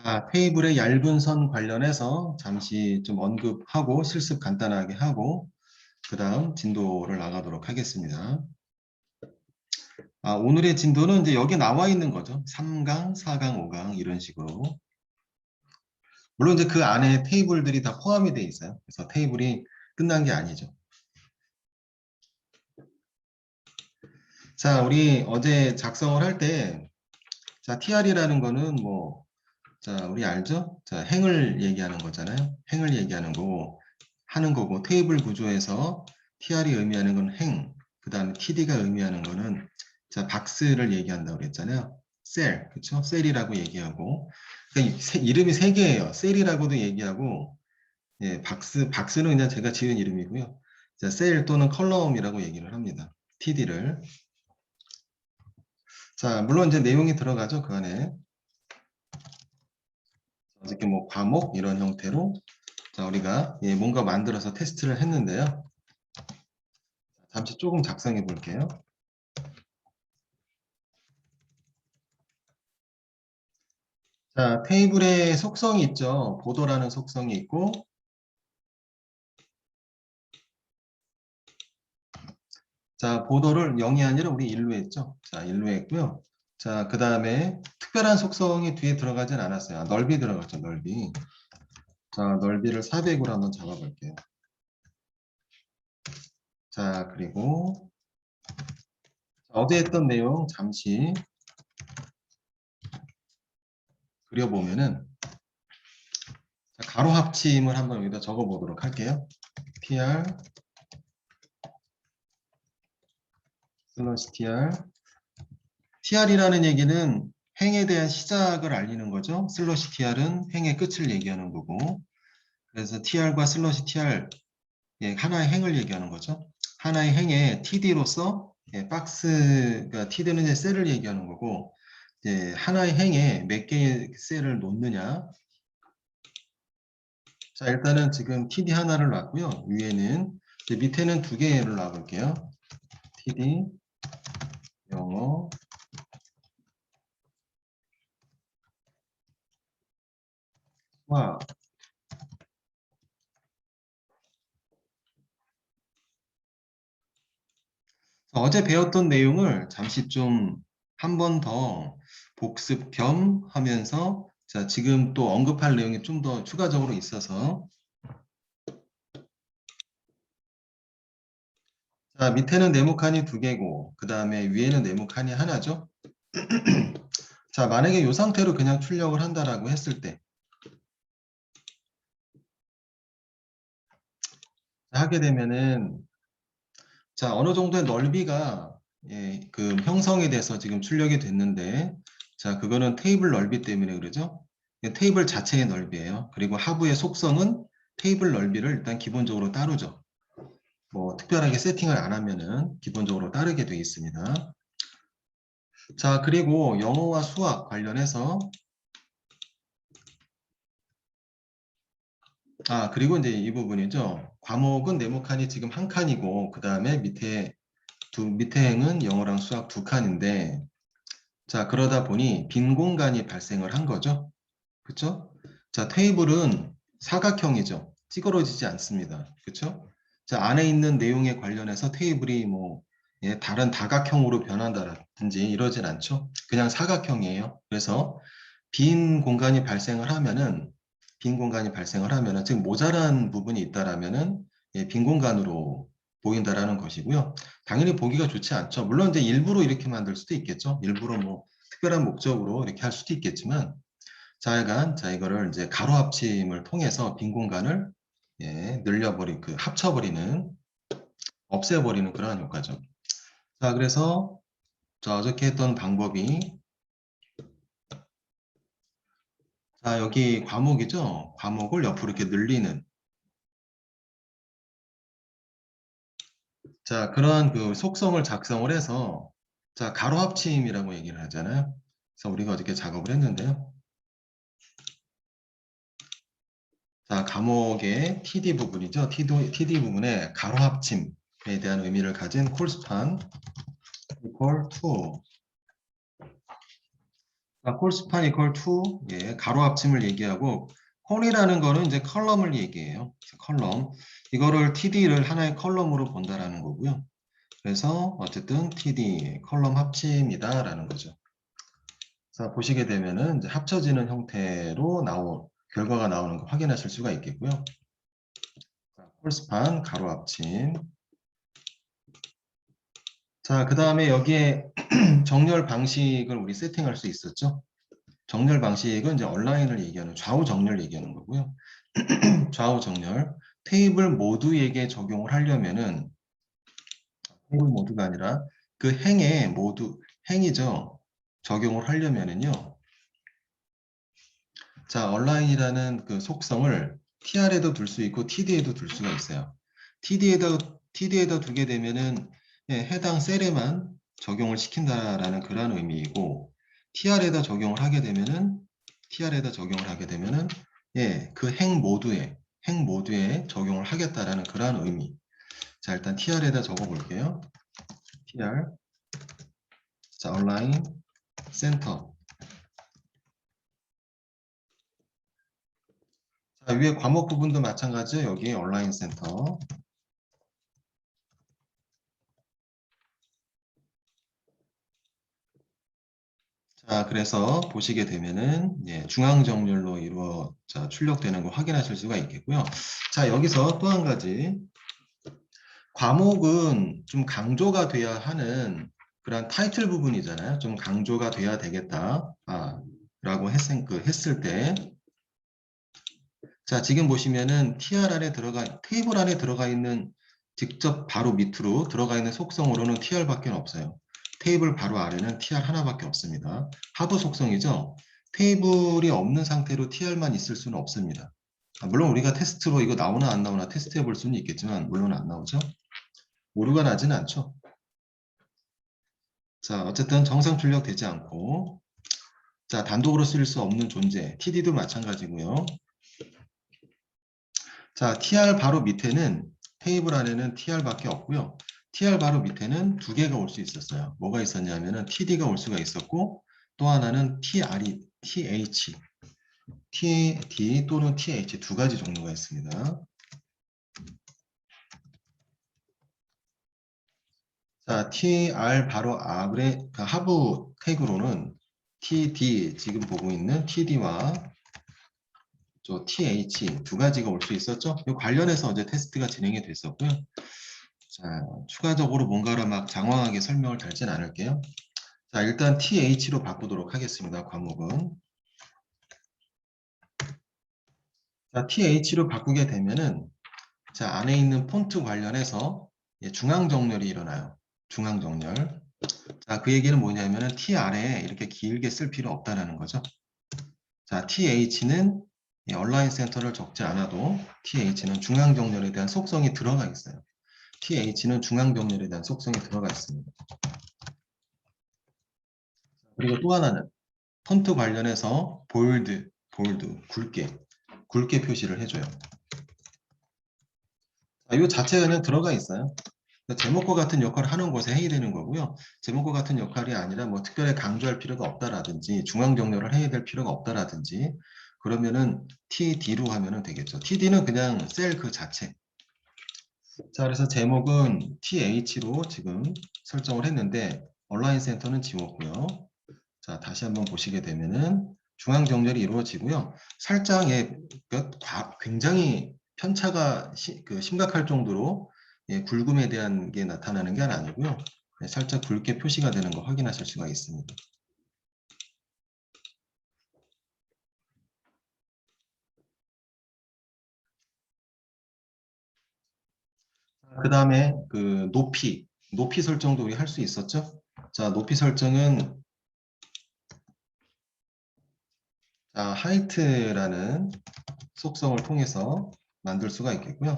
자, 테이블의 얇은 선 관련해서 잠시 좀 언급하고 실습 간단하게 하고 그 다음 진도를 나가도록 하겠습니다. 오늘의 진도는 이제 여기 나와 있는 거죠. 3강, 4강, 5강 이런 식으로. 물론 이제 그 안에 테이블들이 다 포함이 되어 있어요. 그래서 테이블이 끝난 게 아니죠. 자, 우리 어제 작성을 할 때, 자, TR이라는 거는 뭐, 자, 우리 알죠? 자, 행을 얘기하는 거잖아요. 행을 얘기하는 거고, 하는 거고, 테이블 구조에서 TR이 의미하는 건 행, 그 다음에 TD가 의미하는 거는, 자, 박스를 얘기한다고 그랬잖아요. 셀, 그쵸? 셀이라고 얘기하고, 그러니까 이름이 세 개예요. 셀이라고도 얘기하고, 예, 박스는 그냥 제가 지은 이름이고요. 자, 셀 또는 컬럼이라고 얘기를 합니다. TD를. 자, 물론 이제 내용이 들어가죠, 그 안에. 어저께 뭐 과목 이런 형태로 자, 우리가 뭔가 만들어서 테스트를 했는데요. 잠시 조금 작성해 볼게요. 자, 테이블의 속성이 있죠. 보도라는 속성이 있고, 자, 보도를 0이 아니라 우리 1로 했죠. 자, 1로 했고요. 자, 그 다음에 특별한 속성이 뒤에 들어가진 않았어요. 넓이 들어갔죠, 넓이. 자, 넓이를 400으로 한번 잡아볼게요. 자, 그리고 어제 했던 내용 잠시 그려보면은 자, 가로 합침을 한번 여기다 적어보도록 할게요. TR 슬러시 TR TR이라는 얘기는 행에 대한 시작을 알리는 거죠. 슬러시 TR은 행의 끝을 얘기하는 거고 그래서 TR과 슬러시 TR 하나의 행을 얘기하는 거죠. 하나의 행에 TD로서 박스가 TD는 이제 셀을 얘기하는 거고 하나의 행에 몇 개의 셀을 놓느냐. 자, 일단은 지금 TD 하나를 놨고요. 위에는 밑에는 두 개를 놔볼게요. TD 영어 수학 어제 배웠던 내용을 잠시 좀 한 번 더 복습 겸 하면서 자, 지금 또 언급할 내용이 좀 더 추가적으로 있어서 자, 밑에는 네모칸이 두 개고 그 다음에 위에는 네모칸이 하나죠. 자, 만약에 이 상태로 그냥 출력을 한다라고 했을 때 하게 되면은 자, 어느 정도의 넓이가 그 형성이 돼서 지금 출력이 됐는데 자, 그거는 테이블 넓이 때문에 그러죠. 테이블 자체의 넓이에요. 그리고 하부의 속성은 테이블 넓이를 일단 기본적으로 따르죠. 뭐 특별하게 세팅을 안 하면은 기본적으로 따르게 되어 있습니다. 자, 그리고 영어와 수학 관련해서 그리고 이제 이 부분이죠. 과목은 네모칸이 지금 한 칸이고 그 다음에 밑에 행은 영어랑 수학 두 칸인데 자, 그러다 보니 빈 공간이 발생을 한 거죠. 그쵸? 자, 테이블은 사각형이죠. 찌그러지지 않습니다. 그쵸? 자, 안에 있는 내용에 관련해서 테이블이 뭐, 다른 다각형으로 변한다든지 이러진 않죠. 그냥 사각형이에요. 그래서 빈 공간이 발생을 하면은, 즉 모자란 부분이 있다라면은, 빈 공간으로 보인다라는 것이고요. 당연히 보기가 좋지 않죠. 물론 이제 일부러 이렇게 만들 수도 있겠죠. 일부러 뭐 특별한 목적으로 이렇게 할 수도 있겠지만, 자, 이거를 이제 가로 합침을 통해서 빈 공간을 합쳐버리는, 없애버리는 그러한 효과죠. 자, 그래서 자, 어저께 했던 방법이 자, 여기 과목이죠. 과목을 옆으로 이렇게 늘리는 자, 그러한 그 속성을 작성을 해서 자, 가로 합침이라고 얘기를 하잖아요. 그래서 우리가 어저께 작업을 했는데요. 자, 과목의 TD 부분이죠. TD 부분에 가로 합침에 대한 의미를 가진 콜스판 equal to 자, 콜스판 equal to, 예, 가로 합침을 얘기하고, 콜이라는 거는 이제 컬럼을 얘기해요. 컬럼. 이거를 TD를 하나의 컬럼으로 본다라는 거고요. 그래서 어쨌든 TD, 컬럼 합침이다라는 거죠. 자, 보시게 되면은 이제 합쳐지는 형태로 결과가 나오는 거 확인하실 수가 있겠고요. 자, 콜스판 가로 합침. 자, 그 다음에 여기에 정렬 방식을 우리 세팅할 수 있었죠. 정렬 방식은 이제 온라인을 얘기하는 좌우 정렬 얘기하는 거고요. 좌우 정렬. 테이블 모두에게 적용을 하려면은 테이블 모두가 아니라 그 행에 모두 행이죠. 적용을 하려면은요. 자, 온라인이라는 그 속성을 TR에도 둘 수 있고 TD에도 둘 수가 있어요. TD에다 두게 되면은 예, 해당 셀에만 적용을 시킨다라는 그런 의미이고 TR에다 적용을 하게 되면은 예, 그 행 모두에 적용을 하겠다라는 그런 의미. 자, 일단 TR에다 적어 볼게요. TR. 자, 온라인 센터. 자, 위에 과목 부분도 마찬가지죠. 여기 온라인 센터. 자, 그래서 보시게 되면은 예, 중앙 정렬로 출력되는 거 확인하실 수가 있겠고요. 자, 여기서 또 한 가지 과목은 좀 강조가 돼야 하는 그런 타이틀 부분이잖아요. 좀 강조가 돼야 되겠다. 라고 했을 때 자, 지금 보시면은 테이블 안에 들어가 있는 직접 바로 밑으로 들어가 있는 속성으로는 TR밖에 없어요. 테이블 바로 아래는 TR 하나밖에 없습니다. 하부 속성이죠. 테이블이 없는 상태로 TR만 있을 수는 없습니다. 물론 우리가 테스트로 이거 나오나 안 나오나 테스트해 볼 수는 있겠지만 물론 안 나오죠. 오류가 나지는 않죠. 자, 어쨌든 정상 출력되지 않고 자, 단독으로 쓸 수 없는 존재 TD도 마찬가지고요. 자, TR 바로 밑에는 테이블 안에는 TR밖에 없고요. TR 바로 밑에는 두 개가 올 수 있었어요. 뭐가 있었냐면은 TD가 올 수가 있었고 또 하나는 TD 또는 TH 두 가지 종류가 있습니다. 자, TR 바로 아래 그 하부 태그로는 TD 지금 보고 있는 TD와 저 TH 두 가지가 올 수 있었죠. 이 관련해서 어제 테스트가 진행이 됐었고요. 자, 추가적으로 뭔가를 막 장황하게 설명을 달진 않을게요. 자, 일단 TH로 바꾸도록 하겠습니다. 과목은. 자, TH로 바꾸게 되면은 자, 안에 있는 폰트 관련해서 중앙 정렬이 일어나요. 중앙 정렬. 자, 그 얘기는 뭐냐면은 TR에 이렇게 길게 쓸 필요 없다는 거죠. 자, TH는 온라인 센터를 적지 않아도 TH는 중앙 정렬에 대한 속성이 들어가 있어요. TH는 중앙 정렬에 대한 속성이 들어가 있습니다. 그리고 또 하나는 폰트 관련해서 볼드, 굵게 표시를 해줘요. 이 자체가 그냥 들어가 있어요. 제목과 같은 역할을 하는 곳에 해야 되는 거고요. 제목과 같은 역할이 아니라 뭐 특별히 강조할 필요가 없다라든지 중앙 정렬을 해야 될 필요가 없다라든지 그러면은 TD로 하면은 되겠죠. TD는 그냥 셀 그 자체. 자, 그래서 제목은 TH로 지금 설정을 했는데 온라인 센터는 지웠고요. 자, 다시 한번 보시게 되면은 중앙 정렬이 이루어지고요. 살짝 굉장히 편차가 심각할 정도로 굵음에 대한 게 나타나는 게 아니고요. 살짝 굵게 표시가 되는 거 확인하실 수가 있습니다. 그 다음에 그 높이 설정도 우리 할 수 있었죠? 자, 높이 설정은 자, 하이트라는 속성을 통해서 만들 수가 있겠고요.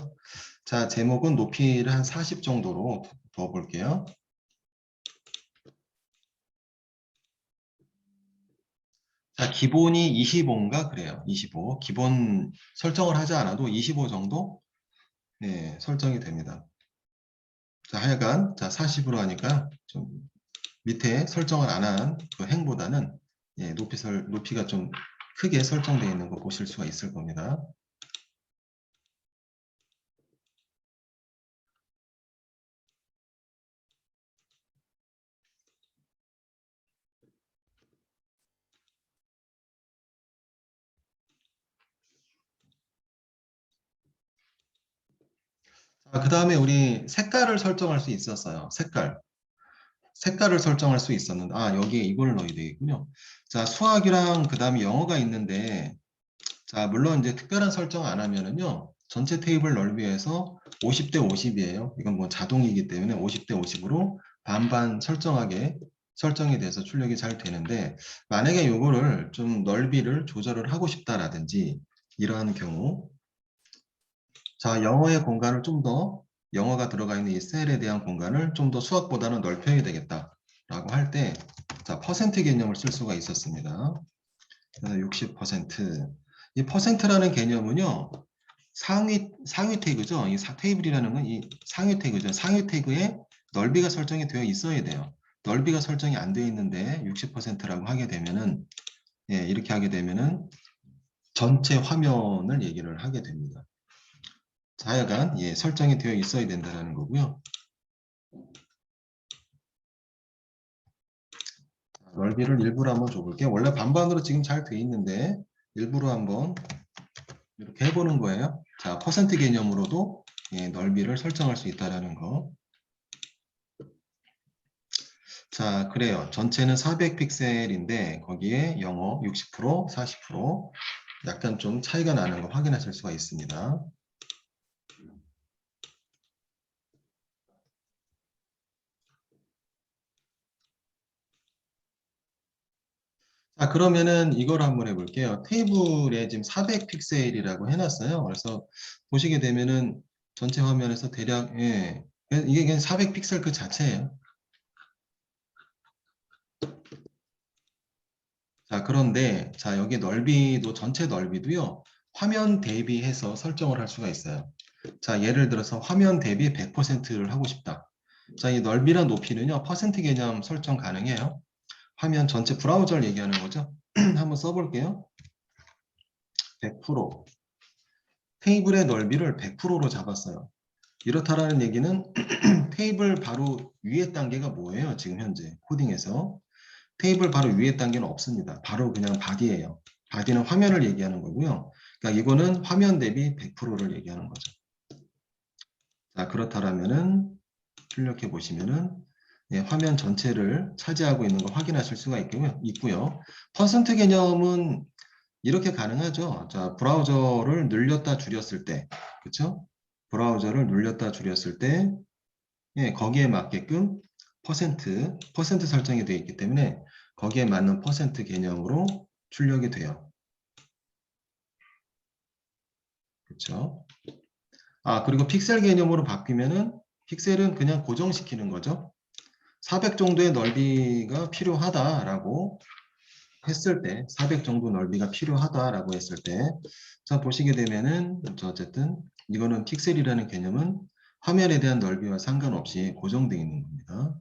자, 제목은 높이를 한 40 정도로 둬 볼게요. 자, 기본이 25인가 그래요. 25. 기본 설정을 하지 않아도 25 정도 네, 설정이 됩니다. 자, 하여간 자, 40으로 하니까 좀 밑에 설정을 안 한 그 행보다는 예, 높이가 좀 크게 설정되어 있는 거 보실 수가 있을 겁니다. 그 다음에 우리 색깔을 설정할 수 있었어요. 색깔을 설정할 수 있었는데, 여기에 이걸 넣어야 되겠군요. 자, 수학이랑 그 다음에 영어가 있는데, 자, 물론 이제 특별한 설정 안 하면은요, 전체 테이블 넓이에서 50대 50이에요. 이건 뭐 자동이기 때문에 50대 50으로 반반 설정이 돼서 출력이 잘 되는데, 만약에 이거를 좀 넓이를 조절을 하고 싶다라든지, 이러한 경우, 자, 영어의 공간을 좀 더, 영어가 들어가 있는 이 셀에 대한 공간을 좀 더 수학보다는 넓혀야 되겠다라고 할 때, 자, 퍼센트 개념을 쓸 수가 있었습니다. 그래서 60%. 이 퍼센트라는 개념은요, 상위 태그죠. 이 테이블이라는 건 이 상위 태그죠. 상위 태그에 넓이가 설정이 되어 있어야 돼요. 넓이가 설정이 안 되어 있는데 60%라고 하게 되면은, 예, 이렇게 하게 되면은 전체 화면을 얘기를 하게 됩니다. 하여간 예, 설정이 되어 있어야 된다는 거고요. 넓이를 일부러 한번 줘볼게요. 원래 반반으로 지금 잘 돼 있는데 일부러 한번 이렇게 해보는 거예요. 자, 퍼센트 개념으로도 예, 넓이를 설정할 수 있다는 거. 자, 그래요. 전체는 400픽셀인데 거기에 영어 60%, 40% 약간 좀 차이가 나는 거 확인하실 수가 있습니다. 자, 그러면은 이걸 한번 해볼게요. 테이블에 지금 400픽셀이라고 해놨어요. 그래서 보시게 되면은 전체 화면에서 대략, 예, 이게 그냥 400픽셀 그 자체예요. 자, 그런데, 자, 여기 넓이도, 전체 넓이도요, 화면 대비해서 설정을 할 수가 있어요. 자, 예를 들어서 화면 대비 100%를 하고 싶다. 자, 이 넓이랑 높이는요, 퍼센트 개념 설정 가능해요. 화면 전체 브라우저를 얘기하는 거죠. 한번 써볼게요. 100%. 테이블의 넓이를 100%로 잡았어요. 이렇다라는 얘기는 테이블 바로 위에 단계가 뭐예요? 지금 현재 코딩에서. 테이블 바로 위에 단계는 없습니다. 바로 그냥 바디예요. 바디는 화면을 얘기하는 거고요. 그러니까 이거는 화면 대비 100%를 얘기하는 거죠. 자, 그렇다면은 출력해 보시면은 예, 화면 전체를 차지하고 있는 거 확인하실 수가 있고요. 퍼센트 개념은 이렇게 가능하죠. 자, 브라우저를 늘렸다 줄였을 때, 그렇죠? 브라우저를 눌렸다 줄였을 때, 예, 거기에 맞게끔 퍼센트 설정이 되어 있기 때문에 거기에 맞는 퍼센트 개념으로 출력이 돼요. 그렇죠? 그리고 픽셀 개념으로 바뀌면은 픽셀은 그냥 고정시키는 거죠. 400 정도의 넓이가 필요하다라고 했을 때, 400 정도 넓이가 필요하다라고 했을 때, 자, 보시게 되면은, 어쨌든, 이거는 픽셀이라는 개념은 화면에 대한 넓이와 상관없이 고정되어 있는 겁니다.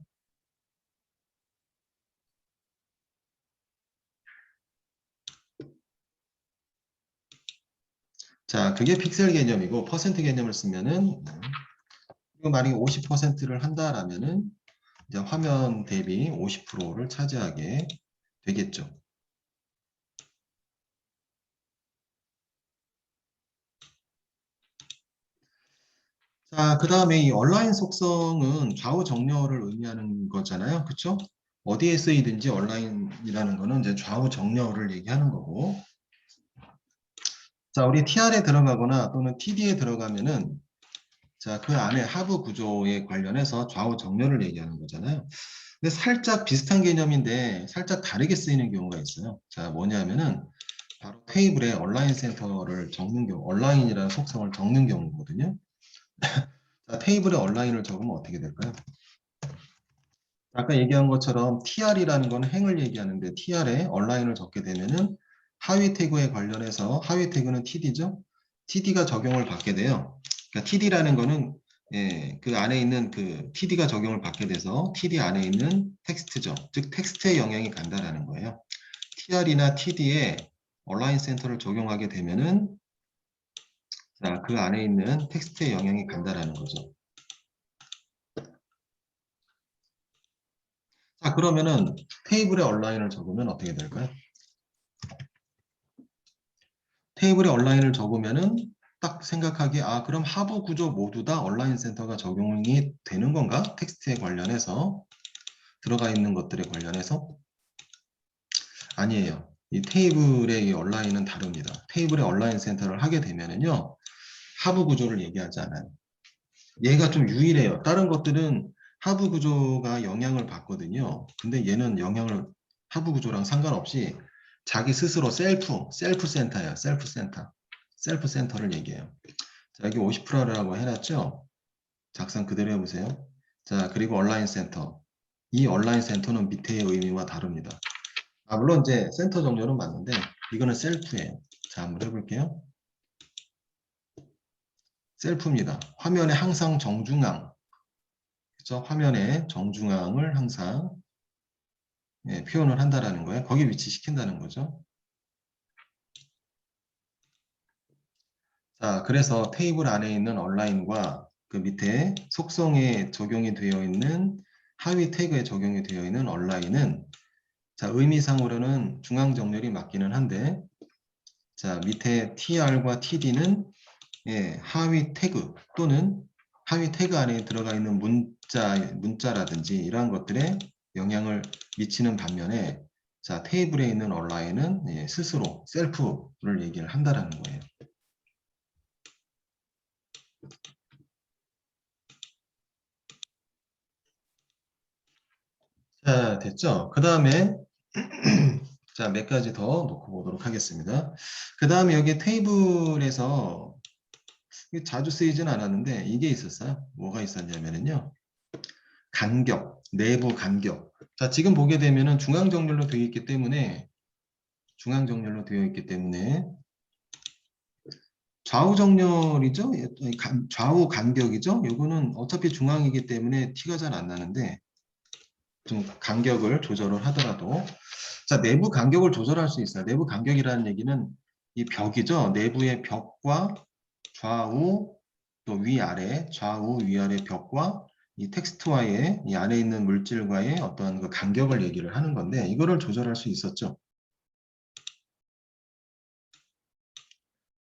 자, 그게 픽셀 개념이고, 퍼센트 개념을 쓰면은, 이거 만약에 50%를 한다라면은, 이제 화면 대비 50%를 차지하게 되겠죠. 자, 그 다음에 이 온라인 속성은 좌우 정렬을 의미하는 거잖아요. 그쵸? 어디에 쓰이든지 온라인이라는 거는 이제 좌우 정렬을 얘기하는 거고. 자, 우리 TR에 들어가거나 또는 TD에 들어가면은 자, 그 안에 하부 구조에 관련해서 좌우 정렬을 얘기하는 거잖아요. 근데 살짝 비슷한 개념인데 살짝 다르게 쓰이는 경우가 있어요. 자, 뭐냐면은 바로 테이블에 온라인 센터를 적는 경우, 온라인이라는 속성을 적는 경우거든요. 자, 테이블에 온라인을 적으면 어떻게 될까요? 아까 얘기한 것처럼 TR이라는 건 행을 얘기하는데 TR에 온라인을 적게 되면은 하위 태그에 관련해서 하위 태그는 TD죠. TD가 적용을 받게 돼요. 그러니까 TD라는 거는 예, 그 안에 있는 그 TD가 적용을 받게 돼서 TD 안에 있는 텍스트죠. 즉 텍스트에 영향이 간다라는 거예요. TR이나 TD에 얼라인 센터를 적용하게 되면은 자, 그 안에 있는 텍스트에 영향이 간다라는 거죠. 자, 그러면은 테이블에 얼라인을 적으면 어떻게 될까요? 테이블에 얼라인을 적으면은 딱 생각하기에 아, 그럼 하부 구조 모두 다 얼라인 센터가 적용이 되는 건가? 텍스트에 관련해서 들어가 있는 것들에 관련해서 아니에요. 이 테이블의 이 얼라인은 다릅니다. 테이블의 얼라인 센터를 하게 되면은요. 하부 구조를 얘기하지 않아요. 얘가 좀 유일해요. 다른 것들은 하부 구조가 영향을 받거든요. 근데 얘는 영향을 하부 구조랑 상관없이 자기 스스로 셀프 센터예요. 셀프 센터. 셀프 센터를 얘기해요. 자, 여기 50%라고 해놨죠? 작성 그대로 해보세요. 자, 그리고 얼라인 센터. 이 얼라인 센터는 밑에의 의미와 다릅니다. 아, 물론 이제 센터 정렬은 맞는데 이거는 셀프예요. 자, 한번 해볼게요. 셀프입니다. 화면에 항상 정중앙, 그렇죠? 화면에 정중앙을 항상 표현을 한다라는 거예요. 거기 위치시킨다는 거죠. 자, 그래서 테이블 안에 있는 얼라인과 그 밑에 속성에 적용이 되어 있는 하위 태그에 적용이 되어 있는 얼라인은 자, 의미상으로는 중앙 정렬이 맞기는 한데 자, 밑에 TR과 TD는 하위 태그 또는 하위 태그 안에 들어가 있는 문자라든지 이러한 것들에 영향을 미치는 반면에 자, 테이블에 있는 얼라인은 스스로 셀프를 얘기를 한다라는 거예요. 자, 됐죠? 그 다음에 자, 몇 가지 더 놓고 보도록 하겠습니다. 그 다음에 여기 테이블에서 자주 쓰이진 않았는데 이게 있었어요. 뭐가 있었냐면요. 간격, 내부 간격. 자, 지금 보게 되면은 중앙 정렬로 되어 있기 때문에 좌우 정렬이죠. 좌우 간격이죠. 이거는 어차피 중앙이기 때문에 티가 잘 안 나는데 좀 간격을 조절을 하더라도 자, 내부 간격을 조절할 수 있어요. 내부 간격이라는 얘기는 이 벽이죠. 내부의 벽과 좌우 또 위아래, 좌우 위아래 벽과 이 텍스트와의 이 안에 있는 물질과의 어떤 그 간격을 얘기를 하는 건데 이거를 조절할 수 있었죠.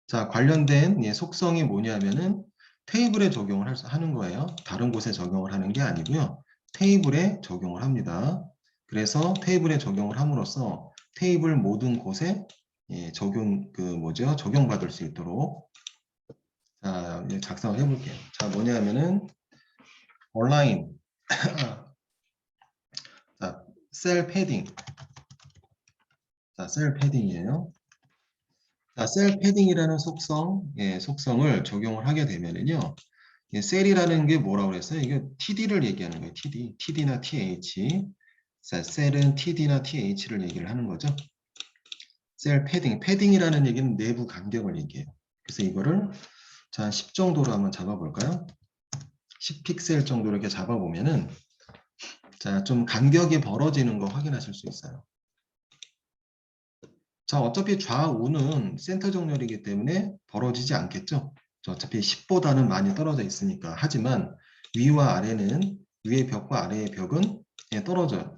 자, 관련된 속성이 뭐냐면은 테이블에 적용을 하는 거예요. 다른 곳에 적용을 하는 게 아니고요. 테이블에 적용을 합니다. 그래서 테이블에 적용을 함으로써 테이블 모든 곳에 적용받을 수 있도록 자, 이제 작성을 해볼게요. 자, 뭐냐면은 온라인 자, 셀 패딩. 자, 셀 패딩이에요. 자, 셀 패딩이라는 속성을 적용을 하게 되면은요. 셀이라는 게 뭐라고 그랬어요? 이게 TD를 얘기하는 거예요. TD나 TH. 자, 셀은 TD나 TH를 얘기를 하는 거죠. 셀 패딩이라는 얘기는 내부 간격을 얘기해요. 그래서 이거를 자, 10 정도로 한번 잡아볼까요? 10픽셀 정도로 이렇게 잡아보면은 자, 좀 간격이 벌어지는 거 확인하실 수 있어요. 자, 어차피 좌우는 센터 정렬이기 때문에 벌어지지 않겠죠? 어차피 10보다는 많이 떨어져 있으니까. 하지만 위와 아래는 위의 벽과 아래의 벽은 떨어져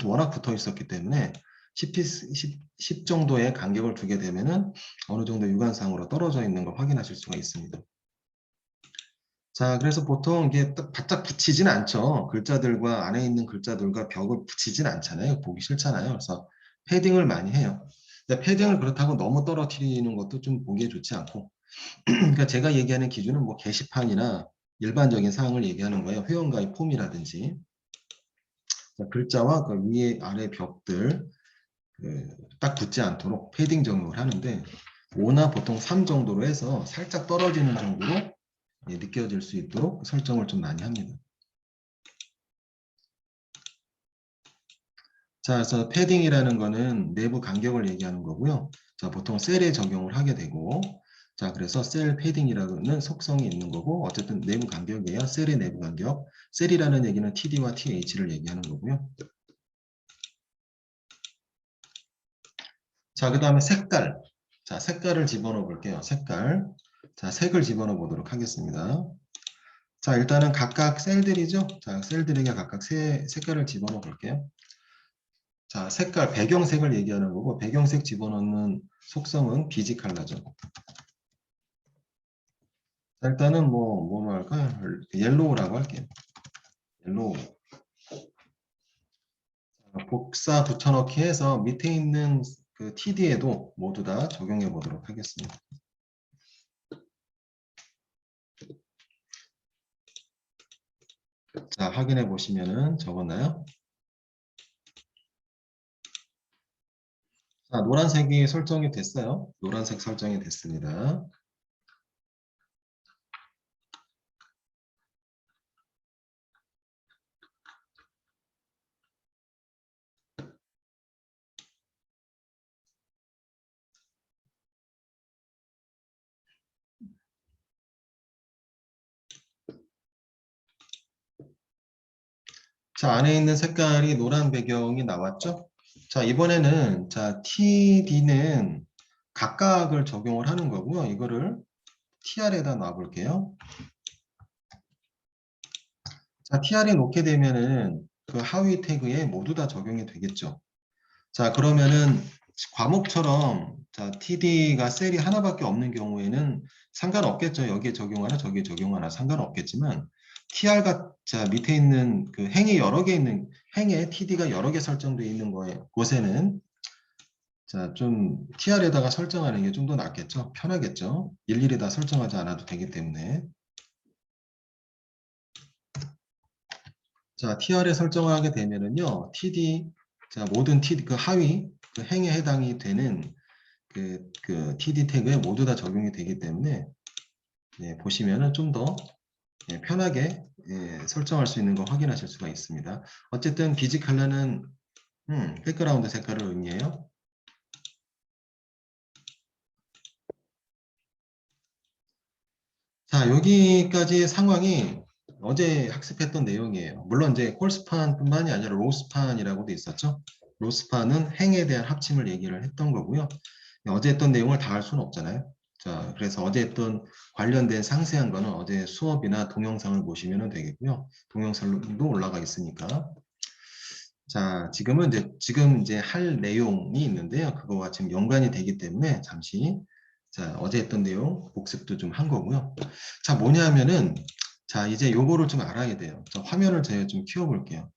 워낙 붙어 있었기 때문에 10 정도의 간격을 두게 되면은 어느 정도 유관상으로 떨어져 있는 걸 확인하실 수가 있습니다. 자, 그래서 보통 이게 딱 바짝 붙이진 않죠. 글자들과 안에 있는 글자들과 벽을 붙이진 않잖아요. 보기 싫잖아요. 그래서 패딩을 많이 해요. 근데 패딩을 그렇다고 너무 떨어뜨리는 것도 좀 보기에 좋지 않고. 그러니까 제가 얘기하는 기준은 뭐 게시판이나 일반적인 사항을 얘기하는 거예요. 회원가입 폼이라든지. 글자와 그 위에 아래 벽들 딱 붙지 않도록 패딩 적용을 하는데 5나 보통 3 정도로 해서 살짝 떨어지는 정도로 느껴질 수 있도록 설정을 좀 많이 합니다. 자, 그래서 패딩이라는 거는 내부 간격을 얘기하는 거고요. 자, 보통 셀에 적용을 하게 되고, 자, 그래서 셀 패딩이라는 속성이 있는 거고, 어쨌든 내부 간격이에요. 셀의 내부 간격. 셀이라는 얘기는 TD와 TH를 얘기하는 거고요. 자, 그 다음에 색깔. 자, 색깔을 집어넣어 볼게요. 색깔. 자, 색을 집어넣어 보도록 하겠습니다. 자, 일단은 각각 셀들이죠. 자, 셀들에게 각각 색깔을 집어넣어 볼게요. 자, 색깔, 배경색을 얘기하는 거고, 배경색 집어넣는 속성은 비지 컬러죠. 자, 일단은 뭐로 할까요? 옐로우라고 할게요. 옐로우. 복사 붙여넣기 해서 밑에 있는 그 TD에도 모두 다 적용해 보도록 하겠습니다. 자, 확인해 보시면은 적었나요? 자, 노란색이 설정이 됐어요. 노란색 설정이 됐습니다. 자, 안에 있는 색깔이 노란 배경이 나왔죠? 자, 이번에는 자, TD는 각각을 적용을 하는 거고요. 이거를 TR에다 놔볼게요. 자, TR에 놓게 되면은 그 하위 태그에 모두 다 적용이 되겠죠. 자, 그러면은 과목처럼 자, TD가 셀이 하나밖에 없는 경우에는 상관없겠죠. 여기에 적용하나 저기에 적용하나 상관없겠지만 TR가 자, 밑에 있는 그 행이 여러 개 있는 행에 TD가 여러 개 설정되어 있는 거에 곳에는 자, 좀 TR에다가 설정하는 게 좀 더 낫겠죠. 편하겠죠. 일일이 다 설정하지 않아도 되기 때문에. 자, TR에 설정하게 되면은요, TD, 자, 모든 TD, 그 하위, 그 행에 해당이 되는 그 TD 태그에 모두 다 적용이 되기 때문에, 예, 보시면은 좀 더 편하게 설정할 수 있는 거 확인하실 수가 있습니다. 어쨌든 비지 컬러는 백그라운드 색깔을 의미해요. 자, 여기까지 상황이 어제 학습했던 내용이에요. 물론 이제 콜스판뿐만이 아니라 로스판이라고도 있었죠. 로스판은 행에 대한 합침을 얘기를 했던 거고요. 어제 했던 내용을 다 할 수는 없잖아요. 자, 그래서 어제 했던 관련된 상세한 거는 어제 수업이나 동영상을 보시면 되겠고요. 동영상도 올라가 있으니까. 자, 지금 이제 할 내용이 있는데요. 그거와 지금 연관이 되기 때문에 잠시 자, 어제 했던 내용 복습도 좀 한 거고요. 자, 뭐냐면은 자, 이제 요거를 좀 알아야 돼요. 자, 화면을 제가 좀 키워 볼게요.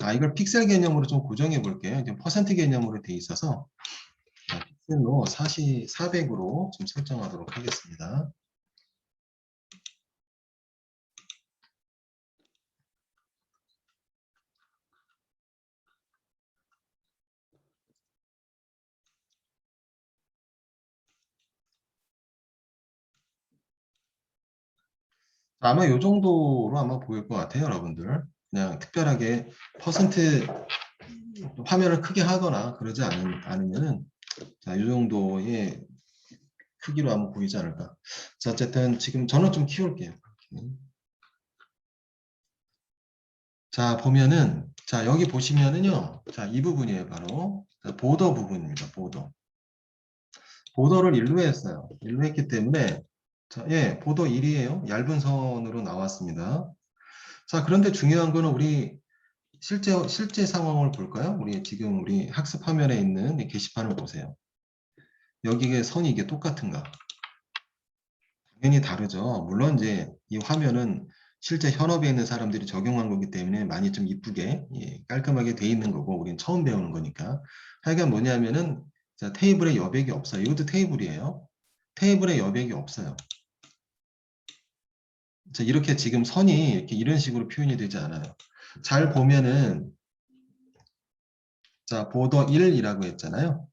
아, 이걸 픽셀 개념으로 좀 고정해 볼게요. 이제 퍼센트 개념으로 돼 있어서 자, 픽셀로 400으로 좀 설정하도록 하겠습니다. 아마 요 정도로 아마 보일 것 같아요, 여러분들. 그냥 특별하게 퍼센트 화면을 크게 하거나 그러지 않으면은 자, 이 정도의 크기로 한번 보이지 않을까. 자, 어쨌든 지금 저는 좀 키울게요. 자, 보면은 자, 여기 보시면은요. 자, 이 부분이에요, 바로. 자, 보더 부분입니다. 보더. 보더를 일로 했어요. 일로 했기 때문에 자, 예, 보더 1이에요. 얇은 선으로 나왔습니다. 자, 그런데 중요한 거는 우리 실제 상황을 볼까요? 우리 학습 화면에 있는 이 게시판을 보세요. 여기에 선이 이게 똑같은가? 당연히 다르죠. 물론 이제 이 화면은 실제 현업에 있는 사람들이 적용한 거기 때문에 많이 좀 이쁘게 깔끔하게 돼 있는 거고 우리는 처음 배우는 거니까. 하여간 뭐냐면은 자, 테이블에 여백이 없어요. 이것도 테이블이에요. 테이블에 여백이 없어요. 자, 이렇게 지금 선이 이렇게 이런 식으로 표현이 되지 않아요. 잘 보면은 자, 보더 1이라고 했잖아요.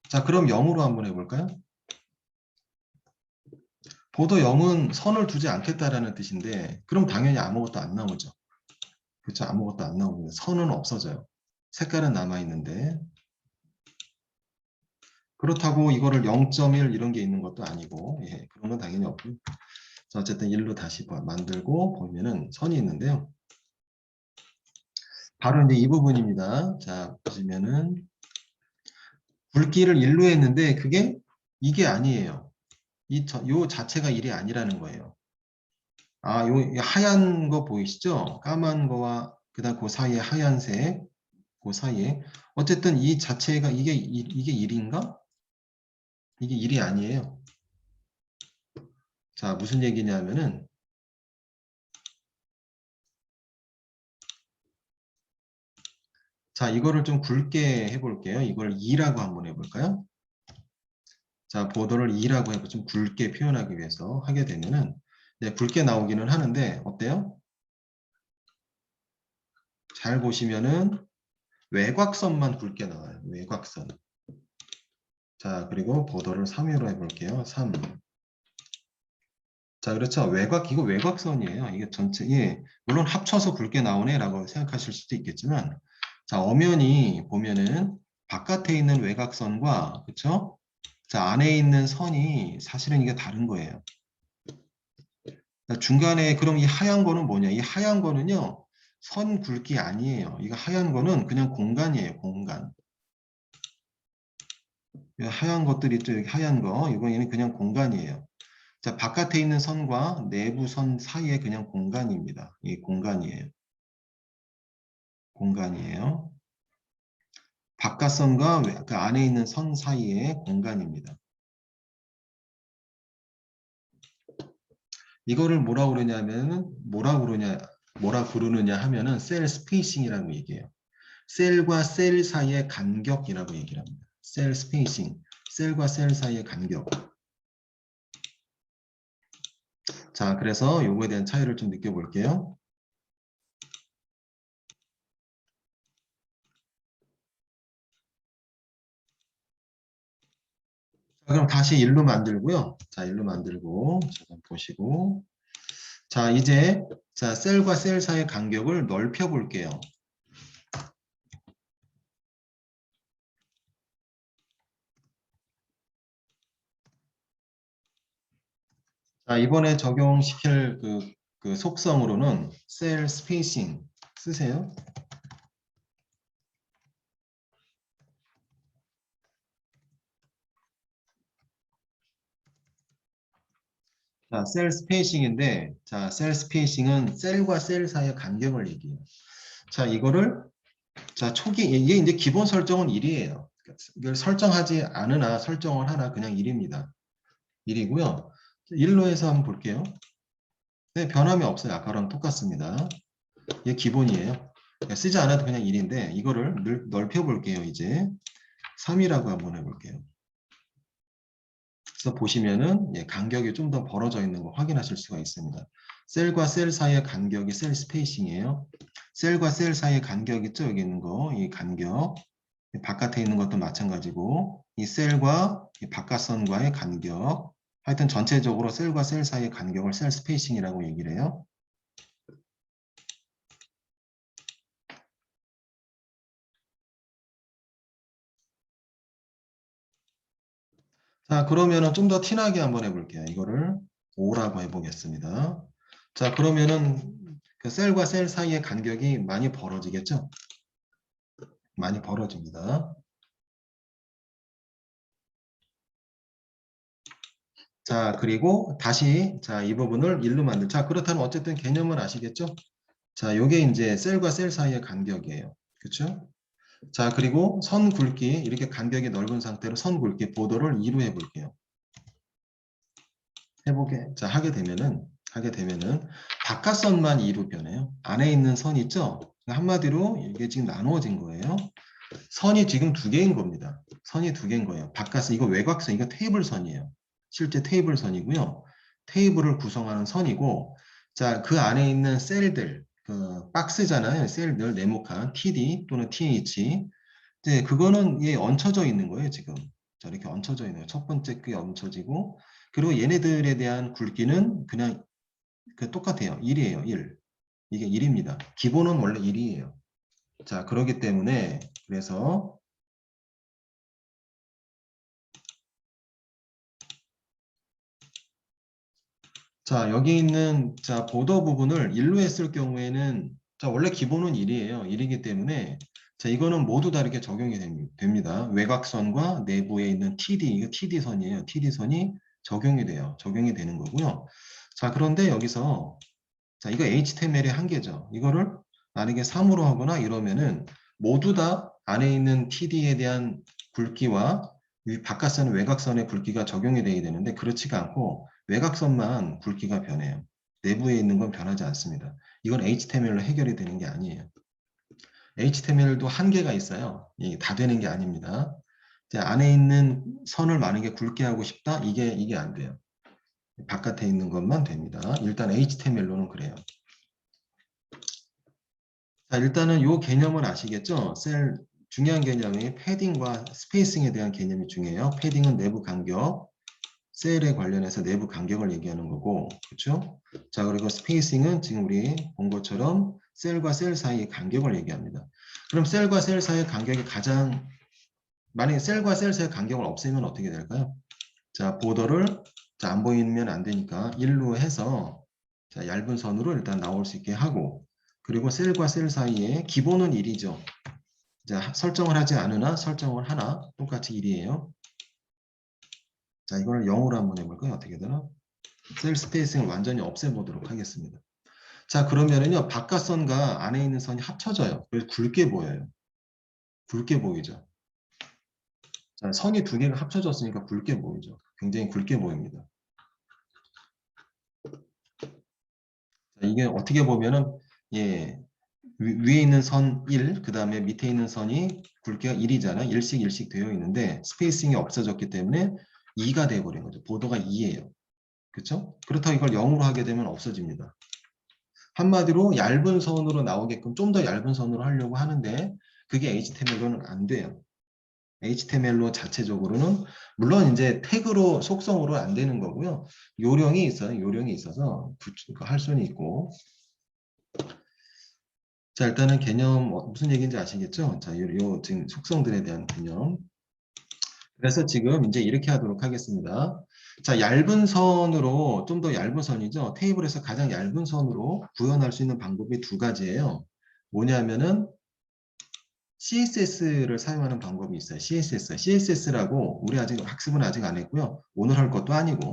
자, 그럼 0으로 한번 해볼까요? 보더 0은 선을 두지 않겠다라는 뜻인데 그럼 당연히 아무것도 안 나오죠. 그렇죠. 아무것도 안 나옵니다. 선은 없어져요. 색깔은 남아있는데 그렇다고 이거를 0.1 이런 게 있는 것도 아니고 예, 그런 건 당연히 없고요. 자, 어쨌든 1로 다시 만들고 보면은 선이 있는데요. 바로 이제 이 부분입니다. 자, 보시면은 굵기를 1로 했는데 그게 이게 아니에요. 요 자체가 1이 아니라는 거예요. 아, 요 하얀 거 보이시죠? 까만 거와 그다음 그 사이에 하얀색, 그 사이에 어쨌든 이 자체가 이게 1인가? 이게 1이 아니에요. 자, 무슨 얘기냐면은 자, 이거를 좀 굵게 해볼게요. 이걸 2라고 한번 해볼까요? 자, 보도를 2라고 해서 좀 굵게 표현하기 위해서 하게 되면은 네, 굵게 나오기는 하는데 어때요? 잘 보시면은 외곽선만 굵게 나와요. 외곽선. 자, 그리고 보도를 3으로 해볼게요. 3. 자, 그렇죠. 이거 외곽선이에요. 이게 전체, 예, 물론 합쳐서 굵게 나오네라고 생각하실 수도 있겠지만, 자, 엄연히 보면은 바깥에 있는 외곽선과, 그쵸? 자, 안에 있는 선이 사실은 이게 다른 거예요. 자, 중간에 그럼 이 하얀 거는 뭐냐? 이 하얀 거는요, 선 굵기 아니에요. 이거 하얀 거는 그냥 공간이에요, 공간. 이 하얀 것들이 있죠, 이렇게 하얀 거. 이거는 그냥 공간이에요. 자, 바깥에 있는 선과 내부 선 사이에 그냥 공간입니다. 이 공간이에요. 공간이에요. 바깥선과 그 안에 있는 선 사이의 공간입니다. 이거를 뭐라 부르느냐 하면은 셀 스페이싱이라고 얘기해요. 셀과 셀 사이의 간격이라고 얘기를 합니다. 셀 스페이싱, 셀과 셀 사이의 간격. 자, 그래서 요거에 대한 차이를 좀 느껴볼게요. 자, 그럼 다시 일로 만들고요. 자, 일로 만들고, 자, 보시고. 자, 이제, 자, 셀과 셀 사이의 간격을 넓혀 볼게요. 자, 이번에 적용시킬 그 속성으로는 셀 스페이싱 쓰세요. 자, 셀 스페이싱인데, 자, 셀 스페이싱은 셀과 셀 사이의 간격을 얘기해요. 자, 자, 이게 이제 기본 설정은 1이에요. 이걸 설정하지 않으나 설정을 하나 그냥 1입니다. 1이고요. 1로 해서 한번 볼게요. 네, 변함이 없어요. 아까랑 똑같습니다. 이게 기본이에요. 그러니까 쓰지 않아도 그냥 1인데, 이거를 넓혀 볼게요, 이제. 3이라고 한번 해볼게요. 그래서 보시면은 예, 간격이 좀 더 벌어져 있는 거 확인하실 수가 있습니다. 셀과 셀 사이의 간격이 셀 스페이싱이에요. 셀과 셀 사이의 간격 있죠? 여기 있는 거, 이 간격. 바깥에 있는 것도 마찬가지고 이 셀과 이 바깥선과의 간격. 하여튼 전체적으로 셀과 셀 사이의 간격을 셀 스페이싱이라고 얘기를 해요. 자, 그러면은 좀 더 티나게 한번 해볼게요. 이거를 5라고 해보겠습니다. 자, 그러면은 그 셀과 셀 사이의 간격이 많이 벌어지겠죠? 많이 벌어집니다. 자, 그리고 다시 자, 이 부분을 1로 자, 그렇다면 어쨌든 개념을 아시겠죠? 자, 요게 이제 셀과 셀 사이의 간격이에요. 그렇죠? 자, 그리고 선 굵기 이렇게 간격이 넓은 상태로 선 굵기 보도를 2로 해볼게요. 자, 하게 되면은 바깥선만 2로 변해요. 안에 있는 선 있죠? 한마디로 이게 지금 나누어진 거예요. 선이 지금 두 개인 겁니다. 선이 두 개인 거예요. 바깥선, 이거 외곽선, 이거 테이블 선이에요. 실제 테이블 선이고요. 테이블을 구성하는 선이고, 자, 그 안에 있는 셀들, 그 박스잖아요. 셀들 네모칸 TD 또는 TH. 이제 그거는 얹혀져 있는 거예요, 지금. 자, 이렇게 얹혀져 있는 거예요. 첫 번째 게 얹혀지고, 그리고 얘네들에 대한 굵기는 그냥 똑같아요. 1이에요, 1. 이게 1입니다. 기본은 원래 1이에요. 자, 그렇기 때문에, 그래서 자, 여기 있는 자, 보더 부분을 1로 했을 경우에는 자, 원래 기본은 1이에요. 1이기 때문에 자, 이거는 모두 다르게 적용이 됩니다. 외곽선과 내부에 있는 TD, 이거 TD선이에요. TD선이 적용이 돼요. 적용이 되는 거고요. 자, 그런데 여기서 자, 이거 HTML의 한계죠. 이거를 만약에 3으로 하거나 이러면은 모두 다 안에 있는 TD에 대한 굵기와 이 바깥선 외곽선의 굵기가 적용이 돼야 되는데 그렇지가 않고 외곽선만 굵기가 변해요. 내부에 있는 건 변하지 않습니다. 이건 HTML로 해결이 되는 게 아니에요. HTML도 한계가 있어요. 다 되는 게 아닙니다. 안에 있는 선을 만약에 굵게 하고 싶다? 이게 안 돼요. 바깥에 있는 것만 됩니다. 일단 HTML로는 그래요. 자, 일단은 이 개념은 아시겠죠? 중요한 개념이 패딩과 스페이싱에 대한 개념이 중요해요. 패딩은 내부 간격, 셀에 관련해서 내부 간격을 얘기하는 거고, 그렇죠? 자, 그리고 스페이싱은 지금 우리 본 것처럼 셀과 셀 사이의 간격을 얘기합니다. 그럼 셀과 셀 사이의 간격이 만약에 셀과 셀 사이의 간격을 없애면 어떻게 될까요? 자, 보더를 안 보이면 안 되니까 1로 해서 자, 얇은 선으로 일단 나올 수 있게 하고, 그리고 셀과 셀 사이에 기본은 1이죠. 자, 설정을 하지 않으나 설정을 하나 똑같이 1이에요. 자, 이걸 0으로 한번 해볼까요? 어떻게 되나? 셀 스페이싱을 완전히 없애보도록 하겠습니다. 자, 그러면은요, 바깥선과 안에 있는 선이 합쳐져요. 그래서 굵게 보여요. 굵게 보이죠. 자, 선이 두 개가 합쳐졌으니까 굵게 보이죠. 굉장히 굵게 보입니다. 자, 이게 어떻게 보면은, 예, 위에 있는 선 1, 그 다음에 밑에 있는 선이 굵기가 1이잖아요. 1씩 1씩 되어 있는데, 스페이싱이 없어졌기 때문에 2가 돼버린 거죠. 보도가 2예요. 그렇죠? 그렇다고 이걸 0으로 하게 되면 없어집니다. 한마디로 얇은 선으로 나오게끔 좀 더 얇은 선으로 하려고 하는데 그게 HTML로는 안 돼요. HTML로 자체적으로는 물론 이제 태그로 속성으로 안 되는 거고요. 요령이 있어요. 요령이 있어서 할 수는 있고. 자, 일단은 개념 무슨 얘기인지 아시겠죠? 자, 요 지금 속성들에 대한 개념. 그래서 지금 이제 이렇게 하도록 하겠습니다. 자, 얇은 선으로, 좀 더 얇은 선이죠. 테이블에서 가장 얇은 선으로 구현할 수 있는 방법이 두 가지예요. 뭐냐면은 CSS를 사용하는 방법이 있어요. CSS. CSS라고 우리 아직 학습은 아직 안 했고요. 오늘 할 것도 아니고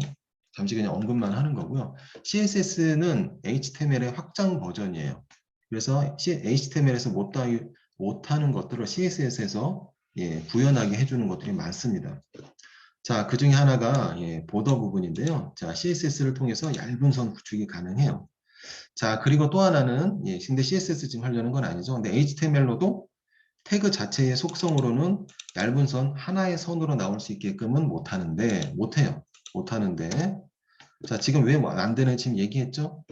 잠시 그냥 언급만 하는 거고요. CSS는 HTML의 확장 버전이에요. 그래서 HTML에서 못하는 것들을 CSS에서 구현하게 해주는 것들이 많습니다. 자, 그 중에 하나가 보더 부분인데요. 자, CSS를 통해서 얇은 선 구축이 가능해요. 자, 그리고 또 하나는 근데 CSS 지금 하려는 건 아니죠. 근데 HTML로도 태그 자체의 속성으로는 얇은 선 하나의 선으로 나올 수 있게끔은 못해요. 자, 지금 왜 안 되는 지금 얘기했죠?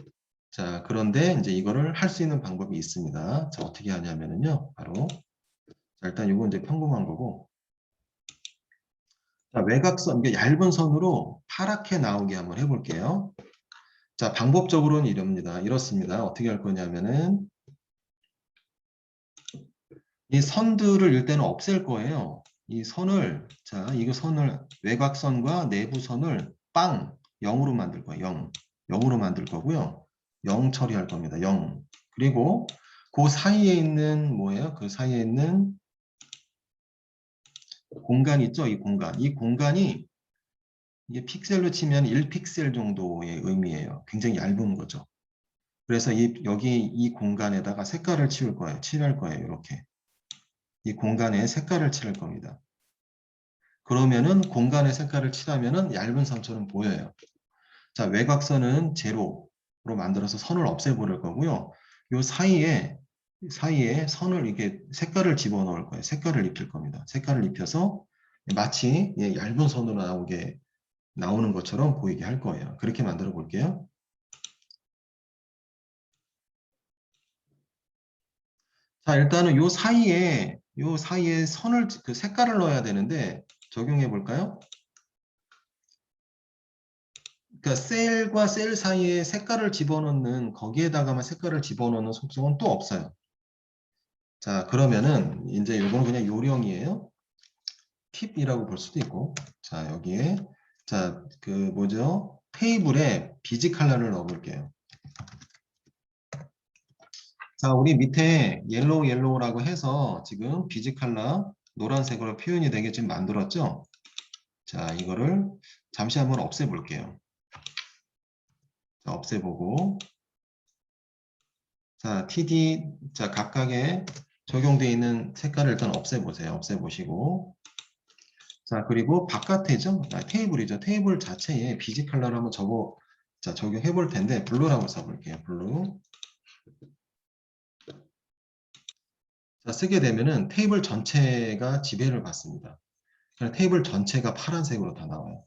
자, 그런데 이제 이거를 할 수 있는 방법이 있습니다. 자, 어떻게 하냐면은요, 바로. 자, 일단 이건 이제 평범한 거고. 자, 외곽선, 이게 얇은 선으로 파랗게 나오게 한번 해볼게요. 자, 방법적으로는 이렇습니다. 어떻게 할 거냐면은, 이 선들을 일단은 없앨 거예요. 이 선을, 자, 이거 선을, 외곽선과 내부선을 0으로 만들 거예요. 0으로 만들 거고요. 0 처리할 겁니다. 0. 그리고 그 사이에 있는 뭐예요? 그 사이에 있는 공간 있죠? 이 공간. 이 공간이 이게 픽셀로 치면 1픽셀 정도의 의미예요. 굉장히 얇은 거죠. 그래서 여기 이 공간에다가 색깔을 칠할 거예요. 이렇게. 이 공간에 색깔을 칠할 겁니다. 그러면은 공간에 색깔을 칠하면은 얇은 선처럼 보여요. 자, 외곽선은 제로로 만들어서 선을 없애버릴 거고요. 요 사이에 선을 이렇게 색깔을 집어넣을 거예요. 색깔을 입힐 겁니다. 색깔을 입혀서 마치 얇은 선으로 나오는 것처럼 보이게 할 거예요. 그렇게 만들어 볼게요. 자, 일단은 요 사이에 그 색깔을 넣어야 되는데 적용해 볼까요? 그러니까 셀과 셀 사이에 색깔을 집어넣는 거기에다가만 색깔을 집어넣는 속성은 또 없어요. 자, 그러면은 이제 요거는 그냥 요령이에요. 팁이라고 볼 수도 있고. 자, 여기에 자, 그 뭐죠? 테이블에 비지 컬러를 넣어 볼게요. 자, 우리 밑에 옐로우라고 해서 지금 비지 컬러 노란색으로 표현이 되게 지금 만들었죠? 자, 이거를 잠시 한번 없애볼게요. 자, 없애보고. 자, TD, 자, 각각의 적용되어 있는 색깔을 일단 없애보세요. 없애보시고. 자, 그리고 바깥에죠? 테이블이죠. 테이블 자체에 비지 컬러를 한번 자, 적용해 볼 텐데, 블루라고 써볼게요. 블루. 자, 쓰게 되면은 테이블 전체가 지배를 받습니다. 그냥 테이블 전체가 파란색으로 다 나와요.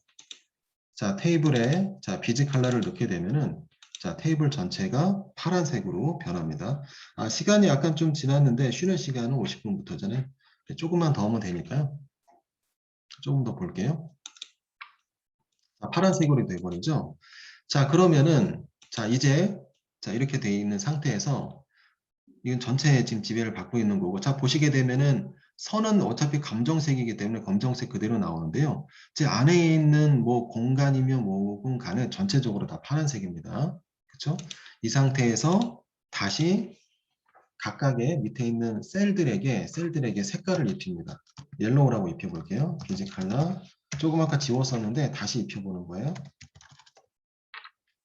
자, 테이블에 자, 비즈 컬러를 넣게 되면은 자, 테이블 전체가 파란색으로 변합니다. 아, 시간이 약간 좀 지났는데 쉬는 시간은 50분부터잖아요. 조금만 더 하면 되니까요. 조금 더 볼게요. 자, 파란색으로 돼버리죠. 자, 그러면은 자, 이제 자, 이렇게 돼 있는 상태에서 이건 전체 지금 지배를 받고 있는 거고, 자, 보시게 되면은 선은 어차피 검정색이기 때문에 검정색 그대로 나오는데요. 제 안에 있는 뭐 공간이며 뭐건 간에 전체적으로 다 파란색입니다. 그렇죠? 이 상태에서 다시 각각의 밑에 있는 셀들에게 색깔을 입힙니다. 옐로우라고 입혀볼게요. 비지 컬러. 조금 아까 지웠었는데 다시 입혀보는 거예요.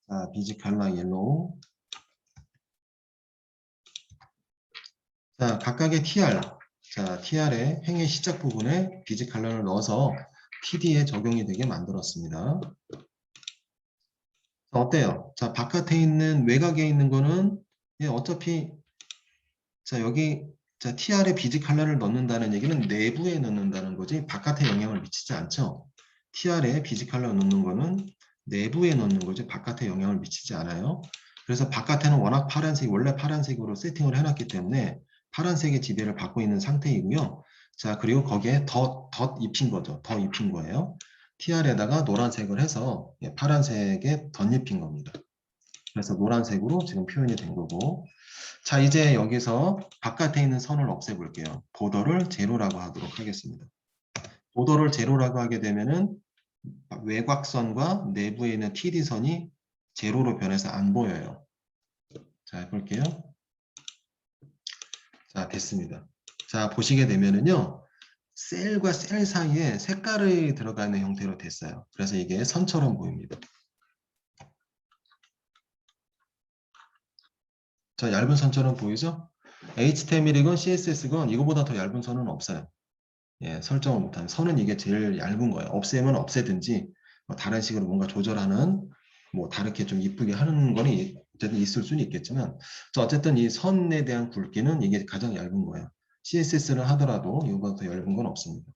자, 비지 컬러 옐로우. 자, 각각의 TR. 자, TR의 행의 시작 부분에 비즈 컬러를 넣어서 TD에 적용이 되게 만들었습니다. 자, 어때요? 자, 바깥에 있는 외곽에 있는 거는 예, 어차피 자, 여기 자, TR에 비즈 컬러를 넣는다는 얘기는 내부에 넣는다는 거지 바깥에 영향을 미치지 않죠. TR에 비즈 컬러 넣는 거는 내부에 넣는 거지 바깥에 영향을 미치지 않아요. 그래서 바깥에는 워낙 원래 파란색으로 세팅을 해놨기 때문에 파란색의 지배를 받고 있는 상태이고요. 자, 그리고 거기에 덧 입힌 거죠. 더 입힌 거예요. TR에다가 노란색을 해서 파란색에 덧입힌 겁니다. 그래서 노란색으로 지금 표현이 된 거고. 자, 이제 여기서 바깥에 있는 선을 없애볼게요. 보더를 제로라고 하도록 하겠습니다. 보더를 제로라고 하게 되면은 외곽선과 내부에 있는 TD선이 제로로 변해서 안 보여요. 자, 해볼게요. 자, 됐습니다. 자, 보시게 되면은요. 셀과 셀 사이에 색깔이 들어가는 형태로 됐어요. 그래서 이게 선처럼 보입니다. 자, 얇은 선처럼 보이죠? HTML이건 CSS건 이거보다 더 얇은 선은 없어요. 예, 설정을 못하면 선은 이게 제일 얇은 거예요. 없애면 없애든지 뭐 다른 식으로 뭔가 조절하는 뭐 다르게 좀 이쁘게 하는 거는 어쨌든 있을 수는 있겠지만 어쨌든 이 선에 대한 굵기는 이게 가장 얇은 거예요. CSS를 하더라도 이거보다 더 얇은 건 없습니다.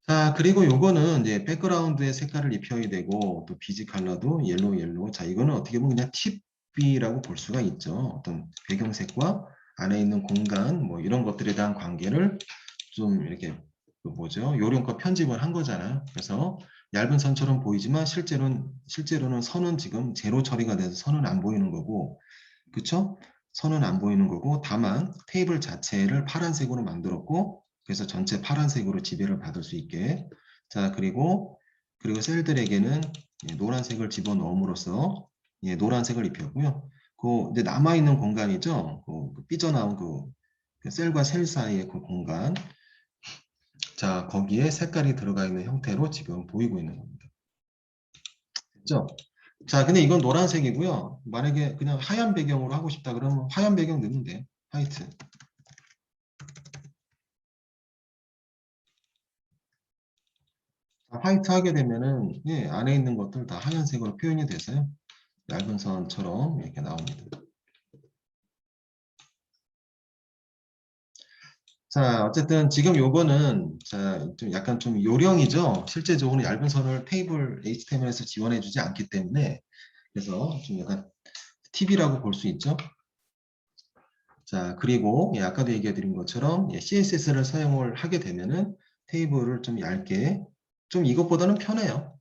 자, 그리고 요거는 이제 백그라운드에 색깔을 입혀야 되고 또 비지 컬러도 옐로우. 자, 이거는 어떻게 보면 그냥 팁이라고 볼 수가 있죠. 어떤 배경색과 안에 있는 공간 뭐 이런 것들에 대한 관계를 좀 이렇게 그 뭐죠? 요령껏 편집을 한 거잖아요. 그래서 얇은 선처럼 보이지만 실제로는 선은 지금 제로 처리가 돼서 선은 안 보이는 거고, 그쵸? 선은 안 보이는 거고, 다만 테이블 자체를 파란색으로 만들었고, 그래서 전체 파란색으로 지배를 받을 수 있게. 자, 그리고 셀들에게는 노란색을 집어넣음으로써 노란색을 입혔고요. 그 이제 남아있는 공간이죠. 그 삐져나온 그 셀과 셀 사이의 그 공간. 자, 거기에 색깔이 들어가 있는 형태로 지금 보이고 있는 겁니다. 됐죠? 자, 근데 이건 노란색이고요. 만약에 그냥 하얀 배경으로 하고 싶다 그러면 하얀 배경 넣으면 돼요. 화이트. 자, 화이트 하게 되면은 안에 있는 것들 다 하얀색으로 표현이 돼서요. 얇은 선처럼 이렇게 나옵니다. 자, 어쨌든 지금 요거는 자, 좀 약간 좀 요령이죠. 실제적으로 얇은 선을 테이블 HTML에서 지원해주지 않기 때문에 그래서 좀 약간 팁이라고 볼 수 있죠. 자, 그리고 아까도 얘기해 드린 것처럼 CSS를 사용을 하게 되면은 테이블을 좀 얇게, 좀 이것보다는 편해요.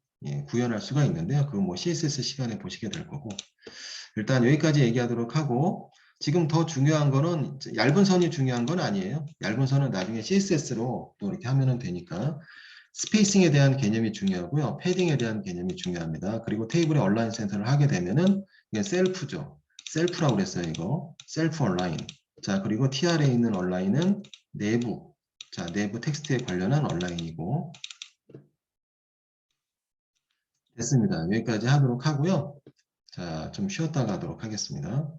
구현할 수가 있는데요. 그거 뭐 CSS 시간에 보시게 될 거고. 일단 여기까지 얘기하도록 하고, 지금 더 중요한 거는 얇은 선이 중요한 건 아니에요. 얇은 선은 나중에 CSS로 또 이렇게 하면은 되니까. 스페이싱에 대한 개념이 중요하고요. 패딩에 대한 개념이 중요합니다. 그리고 테이블에 얼라인 센터를 하게 되면은 이게 셀프죠. 셀프라고 그랬어요, 이거. 셀프 얼라인. 자, 그리고 tr에 있는 얼라인은 내부. 자, 내부 텍스트에 관련한 얼라인이고. 됐습니다. 여기까지 하도록 하고요. 자, 좀 쉬었다가 하도록 하겠습니다.